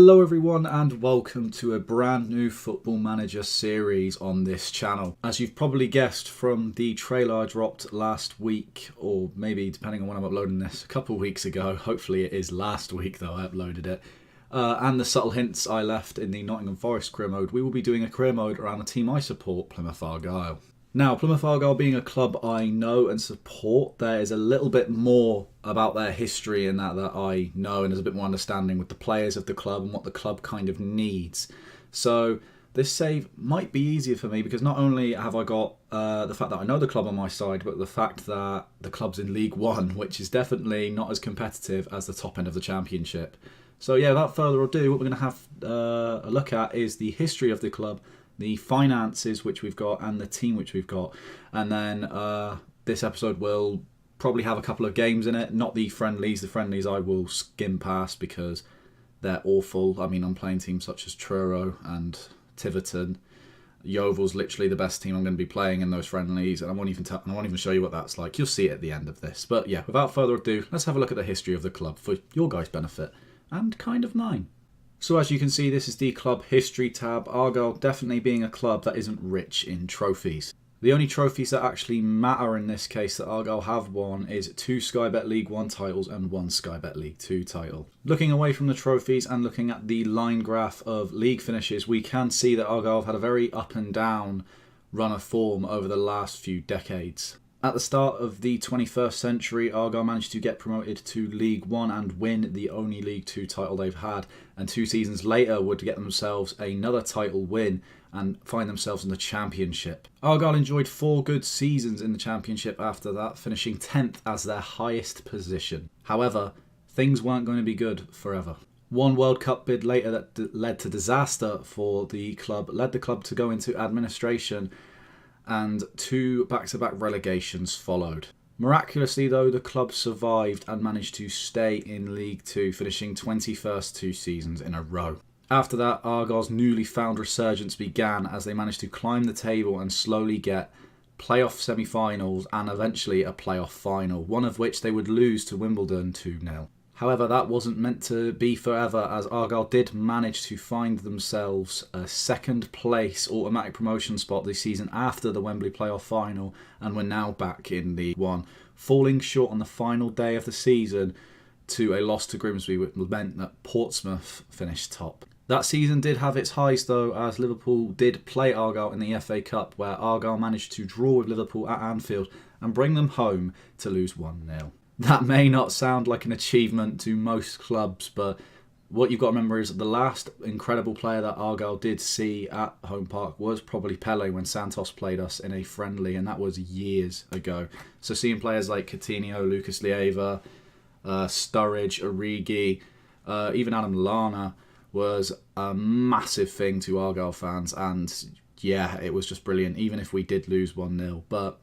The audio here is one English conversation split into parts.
Hello everyone and welcome to a brand new Football Manager series on this channel. As you've probably guessed from the trailer I dropped last week, or maybe depending on when I'm uploading this, a couple of weeks ago, hopefully it is last week though I uploaded it, and the subtle hints I left in the Nottingham Forest career mode, we will be doing a career mode around the team I support, Plymouth Argyle. Now, Plymouth Argyle being a club I know and support, there is a little bit more about their history in that I know, and there's a bit more understanding with the players of the club and what the club kind of needs. So this save might be easier for me because not only have I got the fact that I know the club on my side, but the fact that the club's in League One, which is definitely not as competitive as the top end of the Championship. So yeah, without further ado, what we're going to have a look at is the history of the club, the finances which we've got, and the team which we've got. And then this episode will probably have a couple of games in it, not the friendlies. The friendlies I will skim past because they're awful. I mean, I'm playing teams such as Truro and Tiverton. Yeovil's literally the best team I'm going to be playing in those friendlies, and I won't even show you what that's like. You'll see it at the end of this. But yeah, without further ado, let's have a look at the history of the club for your guys' benefit and kind of mine. So as you can see, this is the club history tab. Argyle definitely being a club that isn't rich in trophies. The only trophies that actually matter in this case that Argyle have won is 2 Sky Bet League 1 titles and 1 Sky Bet League 2 title. Looking away from the trophies and looking at the line graph of league finishes, we can see that Argyle have had a very up and down run of form over the last few decades. At the start of the 21st century, Argyle managed to get promoted to League 1 and win the only League 2 title they've had, and 2 seasons later would get themselves another title win and find themselves in the Championship. Argyle enjoyed 4 good seasons in the Championship after that, finishing 10th as their highest position. However, things weren't going to be good forever. One World Cup bid later that led to disaster for the club led the club to go into administration, and 2 back-to-back relegations followed. Miraculously though, the club survived and managed to stay in League 2, finishing 21st 2 seasons in a row. After that, Argyle's newly found resurgence began as they managed to climb the table and slowly get playoff semi-finals and eventually a playoff final, one of which they would lose to Wimbledon 2-0. However, that wasn't meant to be forever, as Argyle did manage to find themselves a second place automatic promotion spot the season after the Wembley playoff final, and were now back in League 1, falling short on the final day of the season to a loss to Grimsby, which meant that Portsmouth finished top. That season did have its highs though, as Liverpool did play Argyle in the FA Cup, where Argyle managed to draw with Liverpool at Anfield and bring them home to lose 1-0. That may not sound like an achievement to most clubs, but what you've got to remember is that the last incredible player that Argyle did see at Home Park was probably Pele when Santos played us in a friendly, and that was years ago. So seeing players like Coutinho, Lucas Leiva, Sturridge, Origi, even Adam Lallana was a massive thing to Argyle fans, and yeah, it was just brilliant, even if we did lose 1-0. But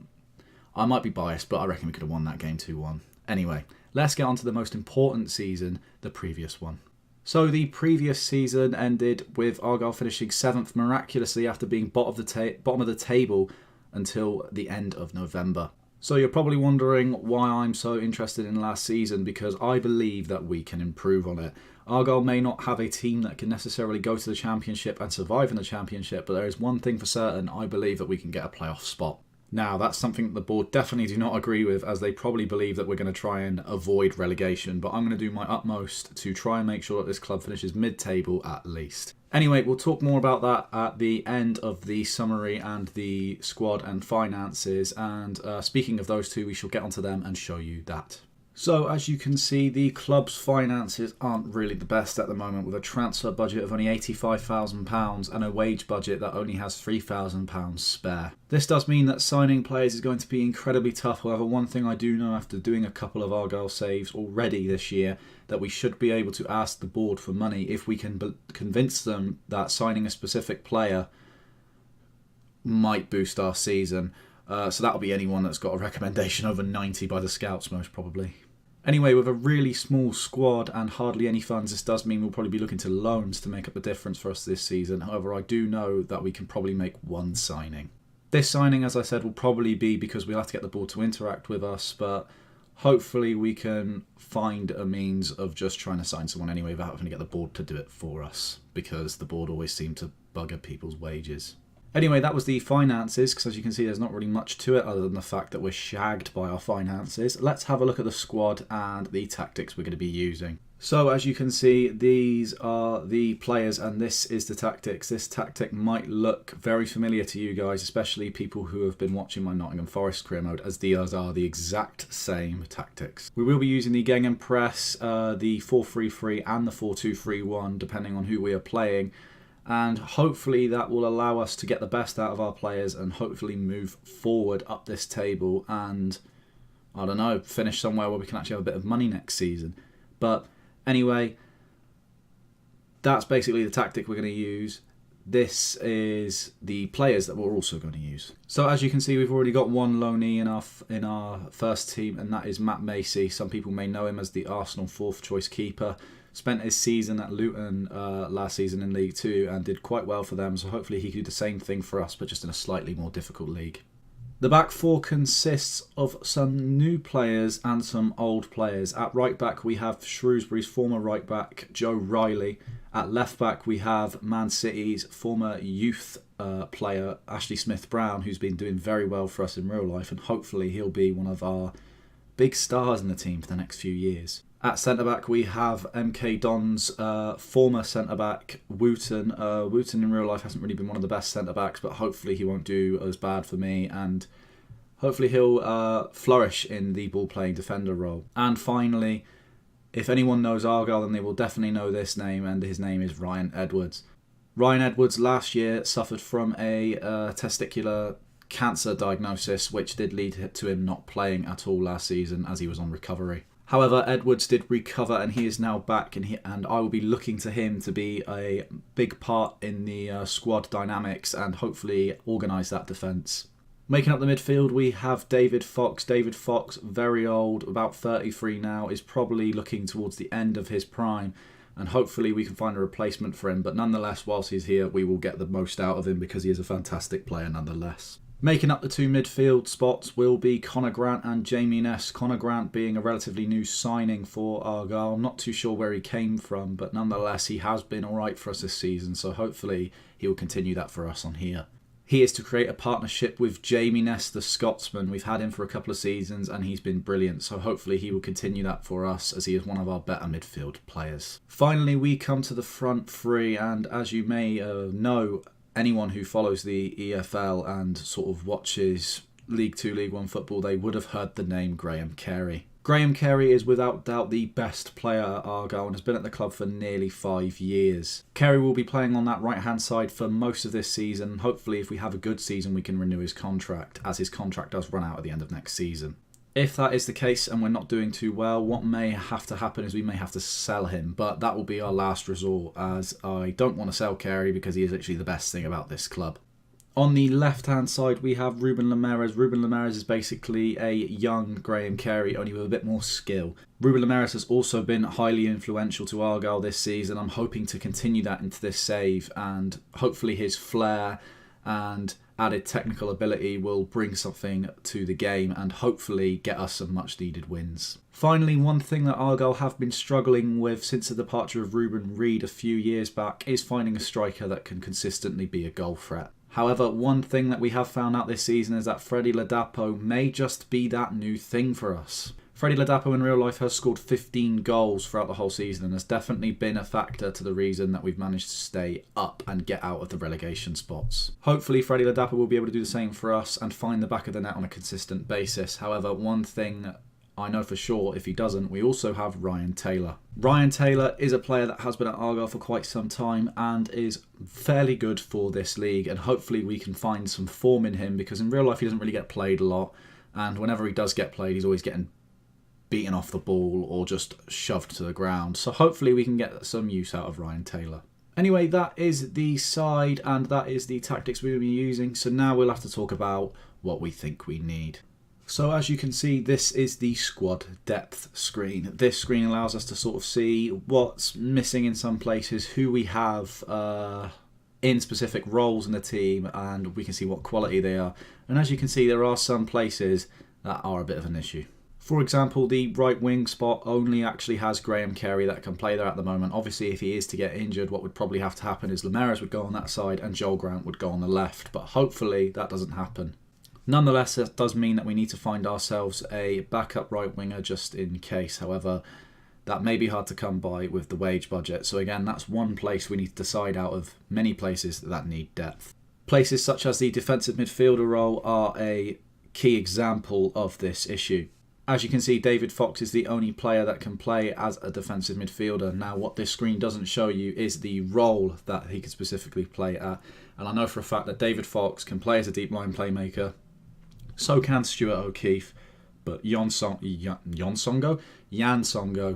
I might be biased, but I reckon we could have won that game 2-1. Anyway, let's get on to the most important season, the previous one. So the previous season ended with Argyle finishing 7th miraculously after being bottom of the table until the end of November. So you're probably wondering why I'm so interested in last season, because I believe that we can improve on it. Argyle may not have a team that can necessarily go to the Championship and survive in the Championship, but there is one thing for certain: I believe that we can get a playoff spot. Now, that's something that the board definitely do not agree with, as they probably believe that we're going to try and avoid relegation, but I'm going to do my utmost to try and make sure that this club finishes mid-table at least. Anyway, we'll talk more about that at the end of the summary and the squad and finances, and speaking of those two, we shall get onto them and show you that. So, as you can see, the club's finances aren't really the best at the moment, with a transfer budget of only £85,000 and a wage budget that only has £3,000 spare. This does mean that signing players is going to be incredibly tough. However, one thing I do know after doing a couple of Argyle saves already this year, that we should be able to ask the board for money if we can convince them that signing a specific player might boost our season. So that'll be anyone that's got a recommendation over 90 by the scouts, most probably. Anyway, with a really small squad and hardly any funds, this does mean we'll probably be looking to loans to make up the difference for us this season. However, I do know that we can probably make one signing. This signing, as I said, will probably be because we'll have to get the board to interact with us, but hopefully we can find a means of just trying to sign someone anyway without having to get the board to do it for us, because the board always seem to bugger people's wages. Anyway, that was the finances, because as you can see there's not really much to it other than the fact that we're shagged by our finances. Let's have a look at the squad and the tactics we're going to be using. So as you can see, these are the players and this is the tactics. This tactic might look very familiar to you guys, especially people who have been watching my Nottingham Forest career mode, as these are the exact same tactics. We will be using the Gegenpress, the 4-3-3 and the 4-2-3-1 depending on who we are playing. And hopefully that will allow us to get the best out of our players and hopefully move forward up this table and, I don't know, finish somewhere where we can actually have a bit of money next season. But anyway, that's basically the tactic we're going to use. This is the players that we're also going to use. So as you can see, we've already got one loanee in our first team, and that is Matt Macey. Some people may know him as the Arsenal fourth choice keeper. Spent his season at Luton last season in League 2 and did quite well for them, so hopefully he can do the same thing for us, but just in a slightly more difficult league. The back four consists of some new players and some old players. At right back we have Shrewsbury's former right back Joe Riley. At left back we have Man City's former youth player Ashley Smith-Brown, who's been doing very well for us in real life, and hopefully he'll be one of our big stars in the team for the next few years. At centre-back, we have MK Don's former centre-back, Wooten. Wooten in real life hasn't really been one of the best centre-backs, but hopefully he won't do as bad for me, and hopefully he'll flourish in the ball-playing defender role. And finally, if anyone knows Argyle, then they will definitely know this name, and his name is Ryan Edwards. Ryan Edwards last year suffered from a testicular cancer diagnosis, which did lead to him not playing at all last season as he was on recovery. However, Edwards did recover and he is now back, and I will be looking to him to be a big part in the squad dynamics and hopefully organise that defence. Making up the midfield, we have David Fox. David Fox, very old, about 33 now, is probably looking towards the end of his prime, and hopefully we can find a replacement for him, but nonetheless, whilst he's here, we will get the most out of him because he is a fantastic player nonetheless. Making up the two midfield spots will be Connor Grant and Jamie Ness. Connor Grant being a relatively new signing for Argyle. I'm not too sure where he came from, but nonetheless he has been alright for us this season, so hopefully he will continue that for us on here. He is to create a partnership with Jamie Ness, the Scotsman. We've had him for a couple of seasons and he's been brilliant, so hopefully he will continue that for us as he is one of our better midfield players. Finally, we come to the front three, and as you may know, anyone who follows the EFL and sort of watches League 2, League 1 football, they would have heard the name Graham Carey. Graham Carey is without doubt the best player at Argyle and has been at the club for nearly 5 years. Carey will be playing on that right-hand side for most of this season. Hopefully, if we have a good season, we can renew his contract, as his contract does run out at the end of next season. If that is the case and we're not doing too well, what may have to happen is we may have to sell him, but that will be our last resort, as I don't want to sell Carey because he is literally the best thing about this club. On the left-hand side, we have Ruben Lemares. Ruben Lemares is basically a young Graham Carey, only with a bit more skill. Ruben Lemares has also been highly influential to Argyle this season. I'm hoping to continue that into this save, and hopefully his flair and added technical ability will bring something to the game and hopefully get us some much needed wins. Finally, one thing that Argyle have been struggling with since the departure of Ruben Reid a few years back is finding a striker that can consistently be a goal threat. However, one thing that we have found out this season is that Freddie Ladapo may just be that new thing for us. Freddie Ladapo in real life has scored 15 goals throughout the whole season and has definitely been a factor to the reason that we've managed to stay up and get out of the relegation spots. Hopefully Freddie Ladapo will be able to do the same for us and find the back of the net on a consistent basis. However, one thing I know for sure, if he doesn't, we also have Ryan Taylor. Ryan Taylor is a player that has been at Argyle for quite some time and is fairly good for this league, and hopefully we can find some form in him because in real life he doesn't really get played a lot, and whenever he does get played he's always getting beaten off the ball or just shoved to the ground. So hopefully we can get some use out of Ryan Taylor. Anyway, that is the side and that is the tactics we will be using. So now we'll have to talk about what we think we need. So as you can see, this is the squad depth screen. This screen allows us to sort of see what's missing in some places, who we have in specific roles in the team, and we can see what quality they are. And as you can see, there are some places that are a bit of an issue. For example, the right wing spot only actually has Graham Carey that can play there at the moment. Obviously, if he is to get injured, what would probably have to happen is Lameiras would go on that side and Joel Grant would go on the left. But hopefully that doesn't happen. Nonetheless, that does mean that we need to find ourselves a backup right winger just in case. However, that may be hard to come by with the wage budget. So again, that's one place we need to decide out of many places that need depth. Places such as the defensive midfielder role are a key example of this issue. As you can see, David Fox is the only player that can play as a defensive midfielder. Now, what this screen doesn't show you is the role that he could specifically play at. And I know for a fact that David Fox can play as a deep line playmaker. So can Stuart O'Keefe, but Jan Songo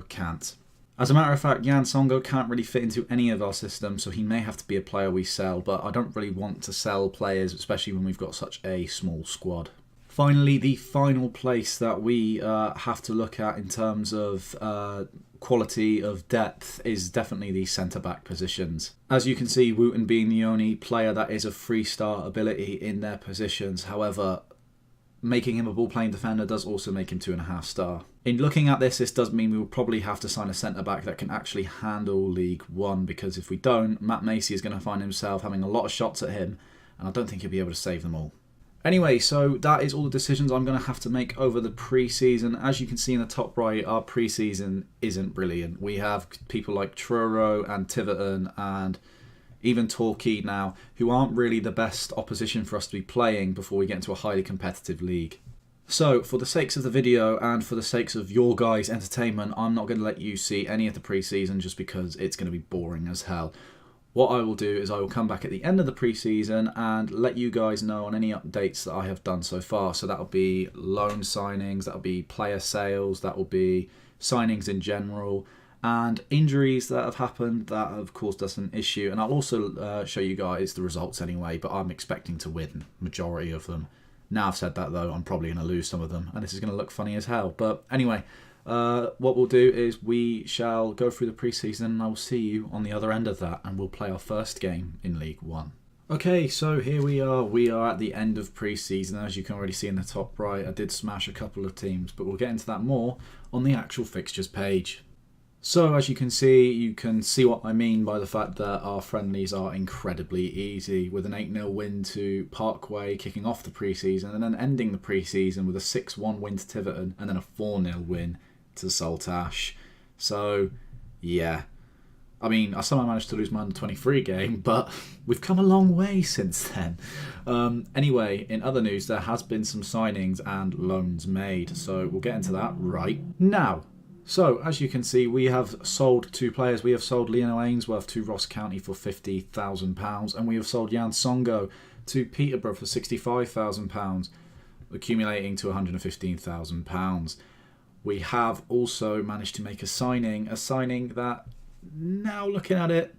can't. As a matter of fact, Jan Songo can't really fit into any of our systems, so he may have to be a player we sell. But I don't really want to sell players, especially when we've got such a small squad. Finally, the final place that we have to look at in terms of quality of depth is definitely the centre-back positions. As you can see, Wooten being the only player that is of 3-star ability in their positions. However, making him a ball-playing defender does also make him 2.5-star. In looking at this does mean we will probably have to sign a centre-back that can actually handle League One, because if we don't, Matt Macey is going to find himself having a lot of shots at him, and I don't think he'll be able to save them all. Anyway, so that is all the decisions I'm going to have to make over the pre-season. As you can see in the top right, our pre-season isn't brilliant. We have people like Truro and Tiverton and even Torquay now, who aren't really the best opposition for us to be playing before we get into a highly competitive league. So, for the sakes of the video and for the sakes of your guys' entertainment, I'm not going to let you see any of the pre-season just because it's going to be boring as hell. What I will do is I will come back at the end of the pre-season and let you guys know on any updates that I have done so far. So that'll be loan signings, that'll be player sales, that will be signings in general, and injuries that have happened that have caused us an issue. And I'll also show you guys the results anyway, but I'm expecting to win majority of them. Now I've said that though, I'm probably going to lose some of them, and this is going to look funny as hell. But anyway, what we'll do is we shall go through the pre-season and I will see you on the other end of that, and we'll play our first game in League One. Okay, so here we are at the end of pre-season. As you can already see in the top right, I did smash a couple of teams, but we'll get into that more on the actual fixtures page. So as you can see what I mean by the fact that our friendlies are incredibly easy, with an 8-0 win to Parkway kicking off the pre-season, and then ending the pre-season with a 6-1 win to Tiverton, and then a 4-0 win to Saltash. So yeah, I mean, I somehow managed to lose my under-23 game, but we've come a long way since then. Anyway, in other news, there has been some signings and loans made, so we'll get into that right now. So, as you can see, we have sold 2 players. We have sold Lionel Ainsworth to Ross County for £50,000, and we have sold Jan Songo to Peterborough for £65,000, accumulating to £115,000. We have also managed to make a signing that, now looking at it,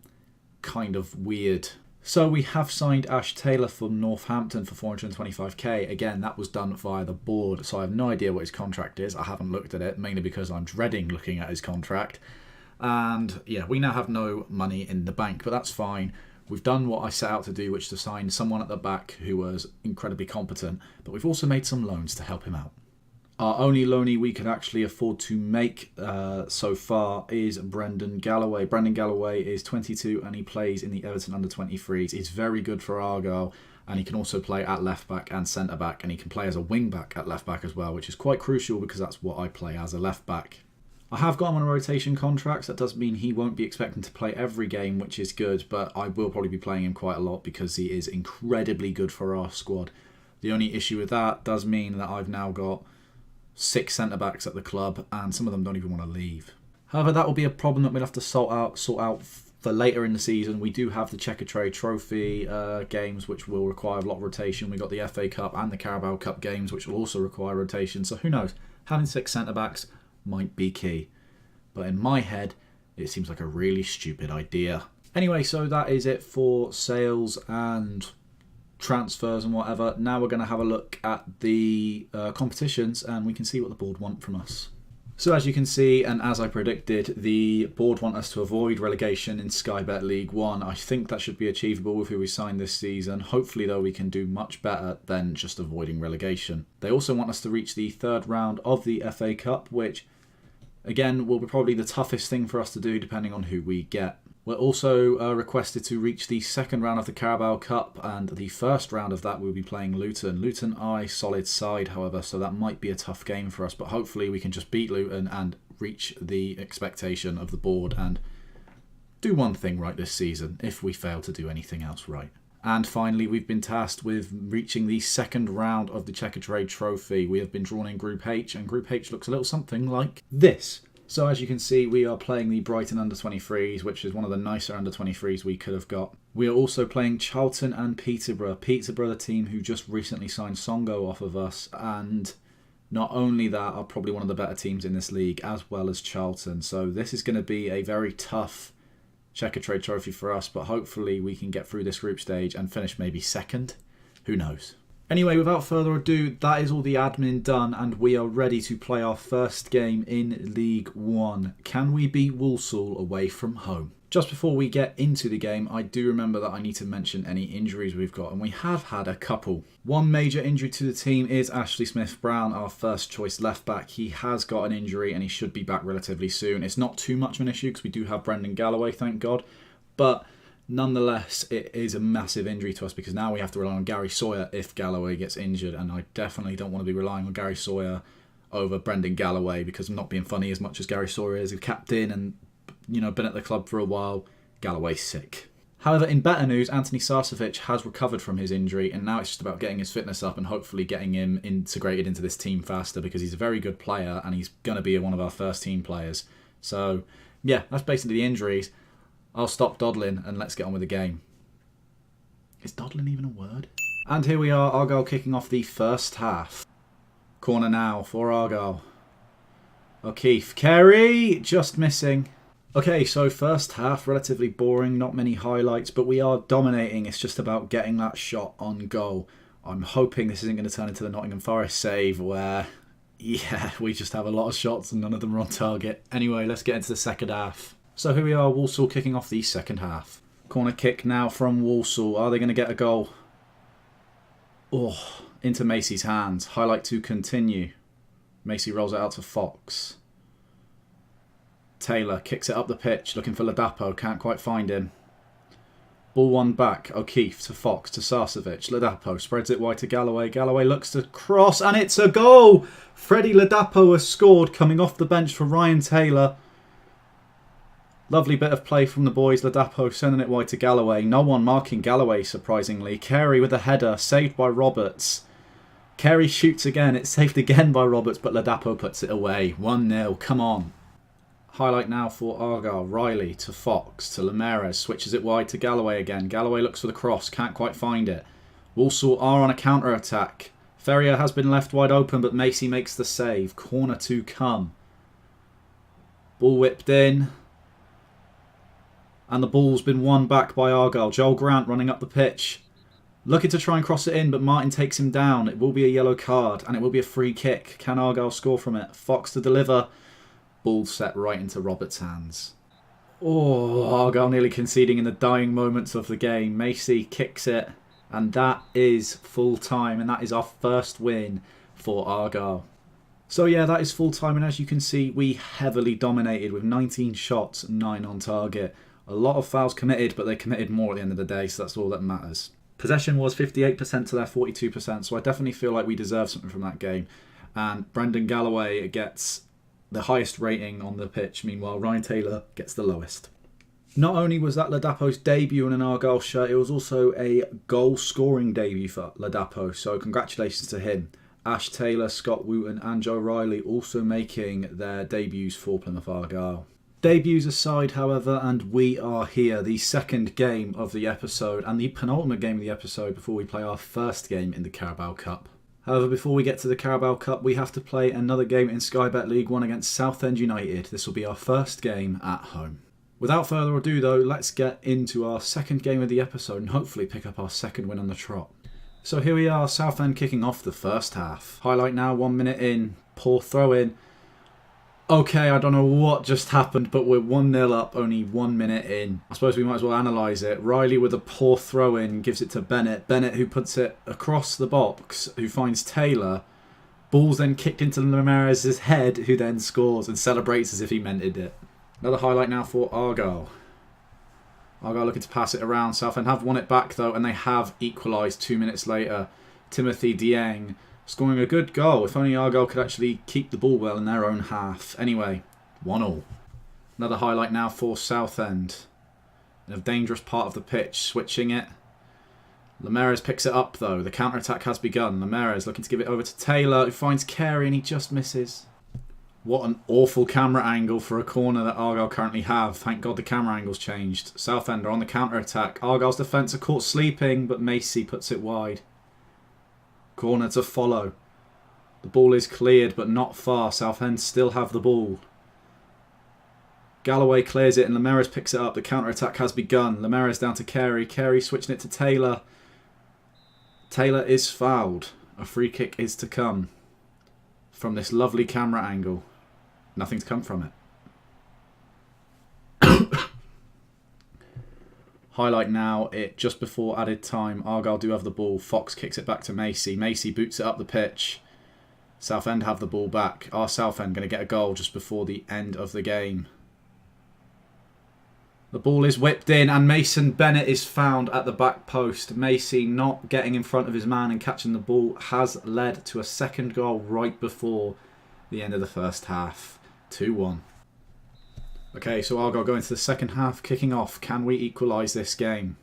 kind of weird. So we have signed Ash Taylor from Northampton for £425k. Again, that was done via the board, so I have no idea what his contract is. I haven't looked at it, mainly because I'm dreading looking at his contract. And yeah, we now have no money in the bank, but that's fine. We've done what I set out to do, which is to sign someone at the back who was incredibly competent, but we've also made some loans to help him out. Our only loanee we can actually afford to make so far is Brendan Galloway. Brendan Galloway is 22 and he plays in the Everton under-23s. He's very good for Argyle, and he can also play at left-back and centre-back, and he can play as a wing-back at left-back as well, which is quite crucial because that's what I play as a left-back. I have got him on a rotation contract, so that does mean he won't be expecting to play every game, which is good, but I will probably be playing him quite a lot because he is incredibly good for our squad. The only issue with that does mean that I've now got 6 centre-backs at the club, and some of them don't even want to leave. However, that will be a problem that we'll have to sort out for later in the season. We do have the Checkatrade Trophy games, which will require a lot of rotation. We've got the FA Cup and the Carabao Cup games, which will also require rotation. So who knows? Having 6 centre-backs might be key. But in my head, it seems like a really stupid idea. Anyway, so that is it for sales and transfers and whatever. Now we're going to have a look at the competitions, and we can see what the board want from us. So as you can see, and as I predicted, the board want us to avoid relegation in Sky Bet League 1. I think that should be achievable with who we signed this season. Hopefully, though, we can do much better than just avoiding relegation. They also want us to reach the third round of the FA Cup, which, again, will be probably the toughest thing for us to do depending on who we get. We're also requested to reach the second round of the Carabao Cup, and the first round of that we'll be playing Luton. Luton are a solid side, however, so that might be a tough game for us, but hopefully we can just beat Luton and reach the expectation of the board and do one thing right this season if we fail to do anything else right. And finally, we've been tasked with reaching the second round of the Checker Trade Trophy. We have been drawn in Group H, and Group H looks a little something like this. So as you can see, we are playing the Brighton under-23s, which is one of the nicer under-23s we could have got. We are also playing Charlton and Peterborough. Peterborough, the team who just recently signed Songo off of us, and not only that, are probably one of the better teams in this league, as well as Charlton. So this is going to be a very tough Checker Trade Trophy for us, but hopefully we can get through this group stage and finish maybe second. Who knows? Anyway, without further ado, that is all the admin done, and we are ready to play our first game in League 1. Can we beat Walsall away from home? Just before we get into the game, I do remember that I need to mention any injuries we've got, and we have had a couple. One major injury to the team is Ashley Smith-Brown, our first choice left back. He has got an injury and he should be back relatively soon. It's not too much of an issue because we do have Brendan Galloway, thank God, but nonetheless, it is a massive injury to us because now we have to rely on Gary Sawyer if Galloway gets injured, and I definitely don't want to be relying on Gary Sawyer over Brendan Galloway because I'm not being funny as much as Gary Sawyer is a captain and, you know, been at the club for a while. Galloway's sick. However, in better news, Anthony Sarcevic has recovered from his injury, and now it's just about getting his fitness up and hopefully getting him integrated into this team faster because he's a very good player and he's going to be one of our first team players. So, yeah, that's basically the injuries. I'll stop dawdling and let's get on with the game. Is dawdling even a word? And here we are, Argyle kicking off the first half. Corner now for Argyle. O'Keefe. Carey! Just missing. Okay, so first half, relatively boring, not many highlights, but we are dominating. It's just about getting that shot on goal. I'm hoping this isn't going to turn into the Nottingham Forest save where, yeah, we just have a lot of shots and none of them are on target. Anyway, let's get into the second half. So here we are, Walsall kicking off the second half. Corner kick now from Walsall. Are they going to get a goal? Oh, into Macy's hands. Highlight to continue. Macy rolls it out to Fox. Taylor kicks it up the pitch, looking for Ladapo. Can't quite find him. Ball one back. O'Keefe to Fox to Sarcevic. Ladapo spreads it wide to Galloway. Galloway looks to cross, and it's a goal! Freddie Ladapo has scored, coming off the bench for Ryan Taylor. Lovely bit of play from the boys. Ladapo sending it wide to Galloway. No one marking Galloway, surprisingly. Carey with a header, saved by Roberts. Carey shoots again. It's saved again by Roberts, but Ladapo puts it away. 1-0. Come on. Highlight now for Argyle. Riley to Fox to Lameres. Switches it wide to Galloway again. Galloway looks for the cross. Can't quite find it. Walsall are on a counter-attack. Ferrier has been left wide open, but Macy makes the save. Corner to come. Ball whipped in. And the ball's been won back by Argyle. Joel Grant running up the pitch. Looking to try and cross it in, but Martin takes him down. It will be a yellow card, and it will be a free kick. Can Argyle score from it? Fox to deliver. Ball set right into Roberts' hands. Oh, Argyle nearly conceding in the dying moments of the game. Macy kicks it, and that is full time, and that is our first win for Argyle. So yeah, that is full time, and as you can see, we heavily dominated with 19 shots, 9 on target. A lot of fouls committed, but they committed more at the end of the day, so that's all that matters. Possession was 58% to their 42%, so I definitely feel like we deserve something from that game. And Brendan Galloway gets the highest rating on the pitch, meanwhile Ryan Taylor gets the lowest. Not only was that Ladapo's debut in an Argyle shirt, it was also a goal-scoring debut for Ladapo, so congratulations to him. Ash Taylor, Scott Wooten and Joe Riley also making their debuts for Plymouth Argyle. Debuts aside, however, and we are here, the second game of the episode and the penultimate game of the episode before we play our first game in the Carabao Cup. However, before we get to the Carabao Cup, we have to play another game in Sky Bet League 1 against Southend United. This will be our first game at home. Without further ado though, let's get into our second game of the episode and hopefully pick up our second win on the trot. So here we are, Southend kicking off the first half. Highlight now, 1 minute in, poor throw in. Okay, I don't know what just happened, but we're 1-0 up, only 1 minute in. I suppose we might as well analyse it. Riley with a poor throw-in gives it to Bennett. Bennett who puts it across the box, who finds Taylor. Ball's then kicked into Lemares' head, who then scores and celebrates as if he meant it. Another highlight now for Argyle. Argyle looking to pass it around. Southend have won it back though, and they have equalised 2 minutes later. Timothy Dieng scoring a good goal. If only Argyle could actually keep the ball well in their own half. Anyway, 1-1. Another highlight now for Southend. In a dangerous part of the pitch, switching it. Lemares picks it up though. The counter-attack has begun. Lemares looking to give it over to Taylor, who finds Carey and he just misses. What an awful camera angle for a corner that Argyle currently have. Thank God the camera angle's changed. Southend are on the counter-attack. Argyle's defence are caught sleeping, but Macy puts it wide. Corner to follow. The ball is cleared, but not far. Southend still have the ball. Galloway clears it and Lemares picks it up. The counter-attack has begun. Lemares down to Carey. Carey switching it to Taylor. Taylor is fouled. A free kick is to come from this lovely camera angle. Nothing to come from it. Highlight now, it just before added time. Argyle do have the ball. Fox kicks it back to Macy. Macy boots it up the pitch. Southend have the ball back. Are Southend going to get a goal just before the end of the game? The ball is whipped in and Mason Bennett is found at the back post. Macy not getting in front of his man and catching the ball has led to a second goal right before the end of the first half. 2-1. Okay, so Argyle go into the second half, kicking off. Can we equalise this game?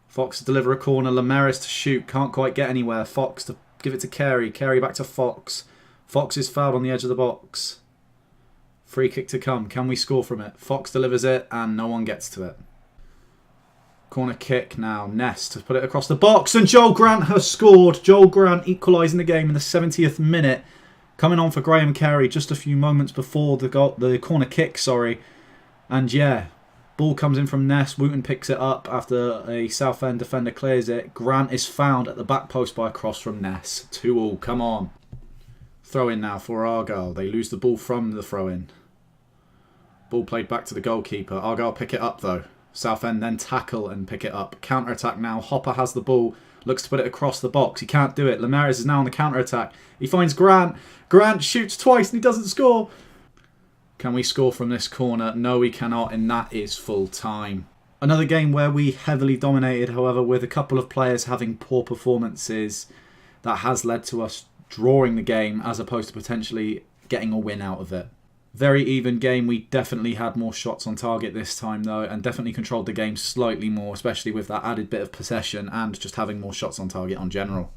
Fox to deliver a corner. Lemares to shoot. Can't quite get anywhere. Fox to give it to Carey. Carey back to Fox. Fox is fouled on the edge of the box. Free kick to come. Can we score from it? Fox delivers it and no one gets to it. Corner kick now. Ness to put it across the box. And Joel Grant has scored. Joel Grant equalising the game in the 70th minute. Coming on for Graham Carey just a few moments before the corner kick, And yeah, ball comes in from Ness. Wooten picks it up after a Southend defender clears it. Grant is found at the back post by a cross from Ness. 2-2, come on. Throw in now for Argyle. They lose the ball from the throw in. Ball played back to the goalkeeper. Argyle pick it up though. Southend then tackle and pick it up. Counter attack now. Hopper has the ball. Looks to put it across the box. He can't do it. Lemares is now on the counter-attack. He finds Grant. Grant shoots twice and he doesn't score. Can we score from this corner? No, we cannot, and that is full time. Another game where we heavily dominated, however, with a couple of players having poor performances. That has led to us drawing the game as opposed to potentially getting a win out of it. Very even game. We definitely had more shots on target this time though, and definitely controlled the game slightly more, especially with that added bit of possession and just having more shots on target on general.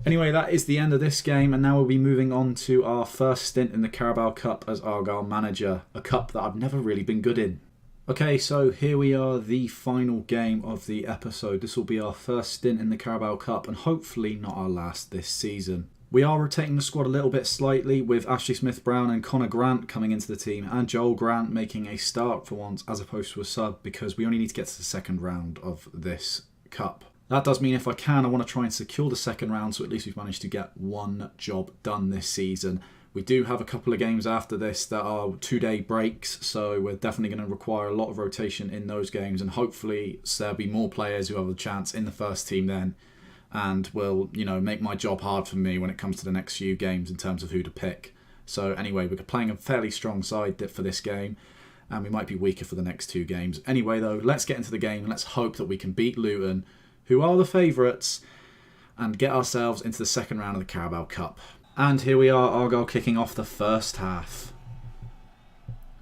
Anyway, that is the end of this game, and now we'll be moving on to our first stint in the Carabao Cup as Argyle manager, a cup that I've never really been good in. Okay, so here we are, the final game of the episode. This will be our first stint in the Carabao Cup and hopefully not our last this season. We are rotating the squad a little bit slightly with Ashley Smith-Brown and Connor Grant coming into the team and Joel Grant making a start for once as opposed to a sub because we only need to get to the second round of this cup. That does mean if I can, I want to try and secure the second round so at least we've managed to get one job done this season. We do have a couple of games after this that are 2-day breaks, so we're definitely going to require a lot of rotation in those games and hopefully there'll be more players who have a chance in the first team then. And will, make my job hard for me when it comes to the next few games in terms of who to pick. So anyway, we're playing a fairly strong side for this game, and we might be weaker for the next two games. Anyway, though, let's get into the game. Let's hope that we can beat Luton, who are the favourites, and get ourselves into the second round of the Carabao Cup. And here we are, Argyle kicking off the first half.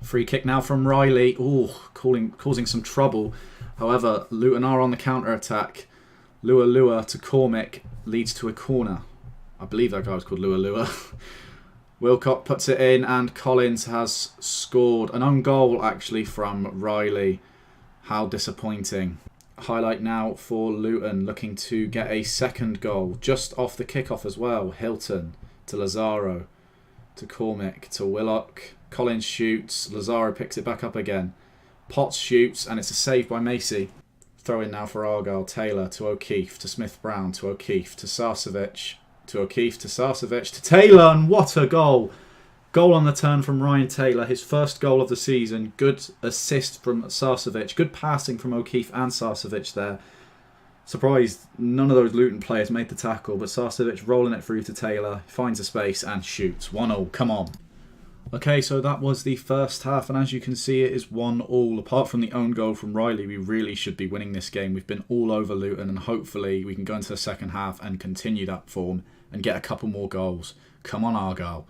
Free kick now from Riley. Ooh, causing some trouble. However, Luton are on the counter-attack. Lua to Cormick leads to a corner. I believe that guy was called Lua. Wilcock puts it in and Collins has scored. An own goal actually from Riley. How disappointing. Highlight now for Luton looking to get a second goal. Just off the kickoff as well. Hilton to Lazaro to Cormick to Willock. Collins shoots. Lazaro picks it back up again. Potts shoots and it's a save by Macy. Throw in now for Argyle. Taylor to O'Keefe to Smith-Brown to O'Keefe to Sarcevic to O'Keefe to Sarcevic to Taylor, and what a goal! Goal on the turn from Ryan Taylor, his first goal of the season. Good assist from Sarcevic. Good passing from O'Keefe and Sarcevic there. Surprised none of those Luton players made the tackle, but Sarcevic rolling it through to Taylor, finds a space and shoots. 1-0, come on. Okay, so that was the first half, and as you can see, it is 1-1. Apart from the own goal from Riley, we really should be winning this game. We've been all over Luton, and hopefully we can go into the second half and continue that form and get a couple more goals. Come on, Argyle.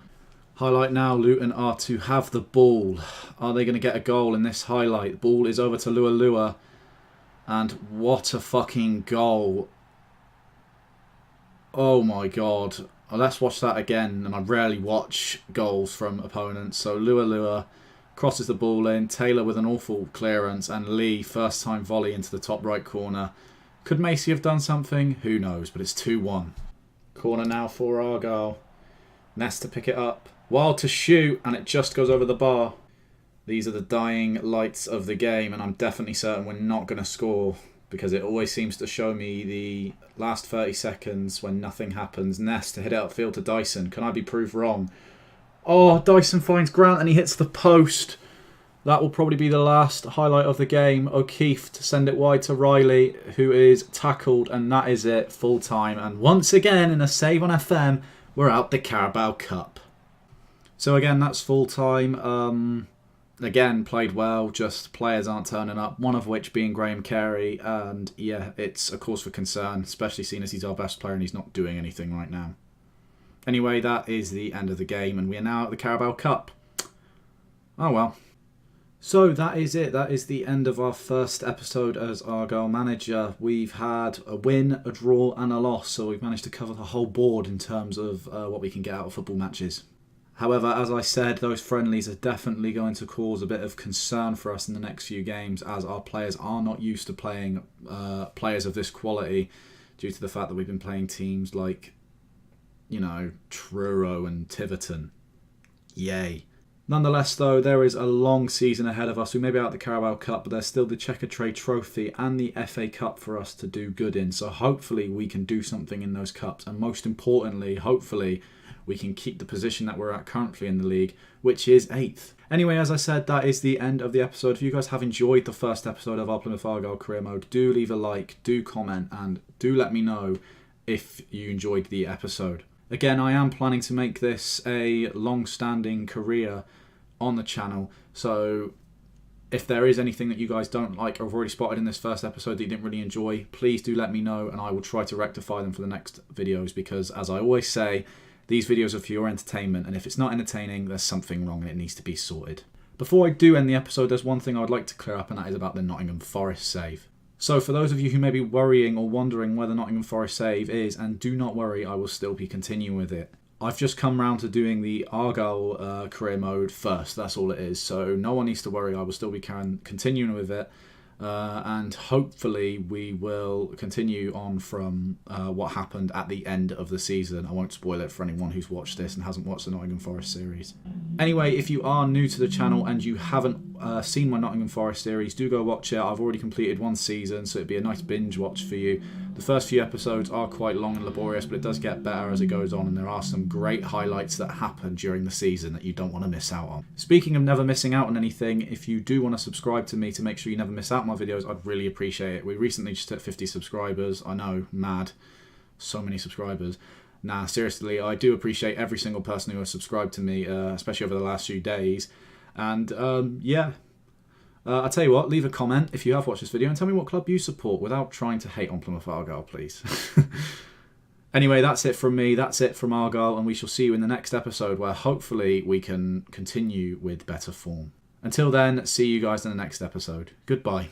Highlight now, Luton are to have the ball. Are they going to get a goal in this highlight? The ball is over to Lua, and what a fucking goal. Oh my god. Let's watch that again, and I rarely watch goals from opponents. So Lua crosses the ball in, Taylor with an awful clearance, and Lee, first time volley into the top right corner. Could Macy have done something? Who knows, but it's 2-1. Corner now for Argyle. Ness to pick it up. Wild to shoot, and it just goes over the bar. These are the dying lights of the game, and I'm definitely certain we're not going to score, because it always seems to show me the last 30 seconds when nothing happens. Ness to hit it upfield to Dyson. Can I be proved wrong? Oh, Dyson finds Grant and he hits the post. That will probably be the last highlight of the game. O'Keefe to send it wide to Riley, who is tackled, and that is it, full time. And once again, in a save on FM, we're out the Carabao Cup. So again, that's full time. Again, played well, just players aren't turning up, one of which being Graham Carey, and yeah, it's a cause for concern, especially seeing as he's our best player and he's not doing anything right now. Anyway, that is the end of the game, and we are now at the Carabao Cup. Oh well. So that is it. That is the end of our first episode as Argyle manager. We've had a win, a draw and a loss, so we've managed to cover the whole board in terms of what we can get out of football matches. However, as I said, those friendlies are definitely going to cause a bit of concern for us in the next few games, as our players are not used to playing players of this quality due to the fact that we've been playing teams like, you know, Truro and Tiverton. Yay. Nonetheless, though, there is a long season ahead of us. We may be out of the Carabao Cup, but there's still the Checkatrade Trophy and the FA Cup for us to do good in. So hopefully we can do something in those cups. And most importantly, hopefully we can keep the position that we're at currently in the league, which is 8th. Anyway, as I said, that is the end of the episode. If you guys have enjoyed the first episode of our Plymouth Argyle career mode, do leave a like, do comment, and do let me know if you enjoyed the episode. Again, I am planning to make this a long-standing career on the channel, so if there is anything that you guys don't like or have already spotted in this first episode that you didn't really enjoy, please do let me know and I will try to rectify them for the next videos, because as I always say, these videos are for your entertainment, and if it's not entertaining, there's something wrong and it needs to be sorted. Before I do end the episode, there's one thing I would like to clear up, and that is about the Nottingham Forest save. So for those of you who may be worrying or wondering where the Nottingham Forest save is, and do not worry, I will still be continuing with it. I've just come round to doing the Argyle career mode first, that's all it is. So no one needs to worry, I will still be continuing with it. And hopefully we will continue on from what happened at the end of the season. I won't spoil it for anyone who's watched this and hasn't watched the Nottingham Forest series. Anyway, if you are new to the channel and you haven't seen my Nottingham Forest series, do go watch it. I've already completed one season, so it'd be a nice binge watch for you. The first few episodes are quite long and laborious, but it does get better as it goes on, and there are some great highlights that happen during the season that you don't want to miss out on. Speaking of never missing out on anything, if you do want to subscribe to me to make sure you never miss out on my videos, I'd really appreciate it. We recently just hit 50 subscribers. I know, mad. So many subscribers. Nah, seriously, I do appreciate every single person who has subscribed to me, especially over the last few days. And yeah, I'll tell you what, leave a comment if you have watched this video and tell me what club you support without trying to hate on Plymouth Argyle, please. Anyway, that's it from me, that's it from Argyle, and we shall see you in the next episode where hopefully we can continue with better form. Until then, see you guys in the next episode. Goodbye.